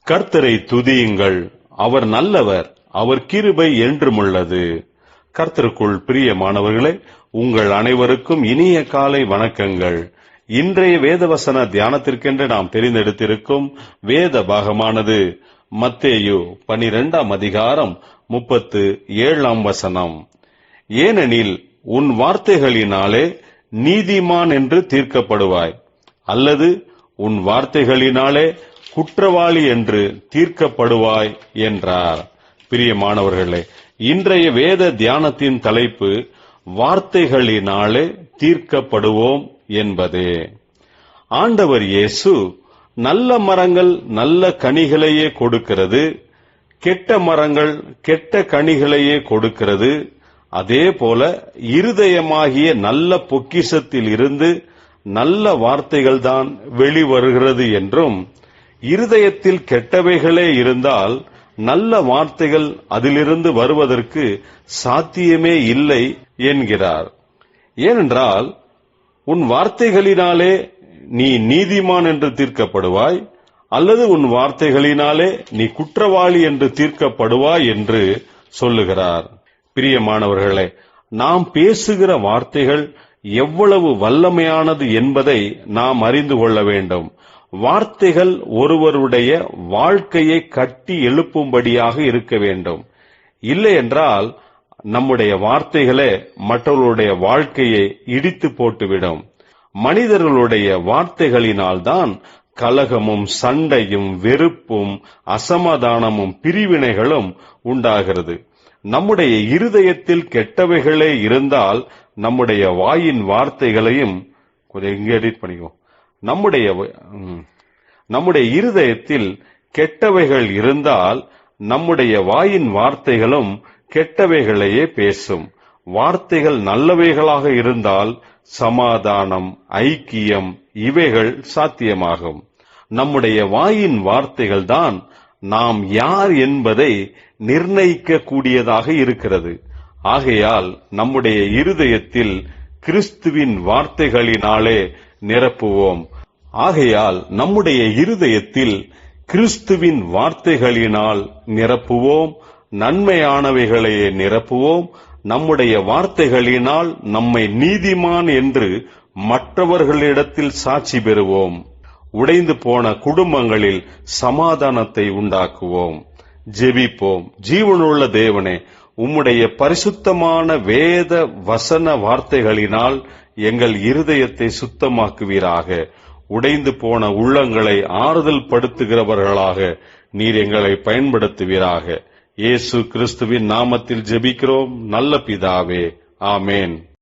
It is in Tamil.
கர்த்தரை துதியுங்கள், அவர் நல்லவர், அவர் கிருபை என்றுமுள்ளது. கர்த்தருக்குள் பிரியமானவர்களே, உங்கள் அனைவருக்கும் இனிய காலை வணக்கங்கள். இன்றைய வேதவசன தியானத்திற்கென்று நாம் தெரிந்தெடுத்திருக்கும் வேத பாகமானது மத்தேயு 12ஆம் அதிகாரம் 37ஆம் வசனம். ஏனெனில் உன் வார்த்தைகளினாலே நீதிமான் என்று தீர்க்கப்படுவாய், அல்லது உன் வார்த்தைகளினாலே குற்றவாளி என்று தீர்க்கப்படுவாய் என்றார். பிரியமானவர்களே, இன்றைய வேத தியானத்தின் தலைப்பு வார்த்தைகளினாலே தீர்க்கப்படுவோம் என்பதே. ஆண்டவர் இயேசு நல்ல மரங்கள் நல்ல கனிகளையே கொடுக்கிறது, கெட்ட மரங்கள் கெட்ட கனிகளையே கொடுக்கிறது, அதே போல இருதயமாகிய நல்ல பொக்கிஷத்தில் இருந்து நல்ல வார்த்தைகள்தான் வெளிவருகிறது என்றும், இருதயத்தில் கெட்டவைகளே இருந்தால் நல்ல வார்த்தைகள் அதிலிருந்து வருவதற்கு சாத்தியமே இல்லை என்கிறார். ஏனென்றால் உன் வார்த்தைகளினாலே நீ நீதிமான் என்று தீர்க்கப்படுவாய், அல்லது உன் வார்த்தைகளினாலே நீ குற்றவாளி என்று தீர்க்கப்படுவாய் என்று சொல்லுகிறார். பிரியமானவர்களே, நாம் பேசுகிற வார்த்தைகள் எவ்வளவு வல்லமையானது என்பதை நாம் அறிந்து கொள்ள வேண்டும். வார்த்தைகள் ஒருவருடைய வாழ்க்கையை கட்டி எழுப்பும்படியாக இருக்க வேண்டும். இல்லை என்றால் நம்முடைய வார்த்தைகளே மற்றவர்களுடைய வாழ்க்கையை இடித்து போட்டுவிடும். மனிதர்களுடைய வார்த்தைகளினால்தான் கலகமும் சண்டையும் வெறுப்பும் அசமாதானமும் பிரிவினைகளும் உண்டாகிறது. நம்முடைய இருதயத்தில் கெட்டவைகளே இருந்தால் நம்முடைய வாயின் வார்த்தைகளையும் கொஞ்சம் இங்க எடிட் பண்ணிக்கோ. நம்முடைய இருதயத்தில் கெட்டவைகள் இருந்தால் நம்முடைய வாயின் வார்த்தைகளும் கெட்டவைகளையே பேசும். வார்த்தைகள் நல்லவைகளாக இருந்தால் சமாதானம், ஐக்கியம் இவைகள் சாத்தியமாகும். நம்முடைய வாயின் வார்த்தைகள் தான் நாம் யார் என்பதை நிர்ணயிக்க கூடியதாக இருக்கிறது. ஆகையால் நம்முடைய இருதயத்தில் கிறிஸ்துவின் வார்த்தைகளினாலே நிரப்புவோம். ஆகையால் நம்முடைய இருதயத்தில் கிறிஸ்துவின் வார்த்தைகளினால் நிரப்புவோம், நன்மையானவைகளையே நிரப்புவோம். நம்முடைய வார்த்தைகளினால் நம்மை நீதிமான் என்று மற்றவர்களிடத்தில் சாட்சி பெறுவோம். உடைந்து போன குடும்பங்களில் சமாதானத்தை உண்டாக்குவோம். ஜெபிப்போம். ஜீவனுள்ள தேவனே, உம்முடைய பரிசுத்தமான வேத வசன வார்த்தைகளினால் எங்கள் இருதயத்தை சுத்தமாக்குவீராக. உடைந்து போன உள்ளங்களை ஆறுதல் படுத்துகிறவர்களாக நீர் எங்களை பயன்படுத்துவீராக. இயேசு கிறிஸ்துவின் நாமத்தில் ஜெபிக்கிறோம் நல்ல பிதாவே, ஆமேன்.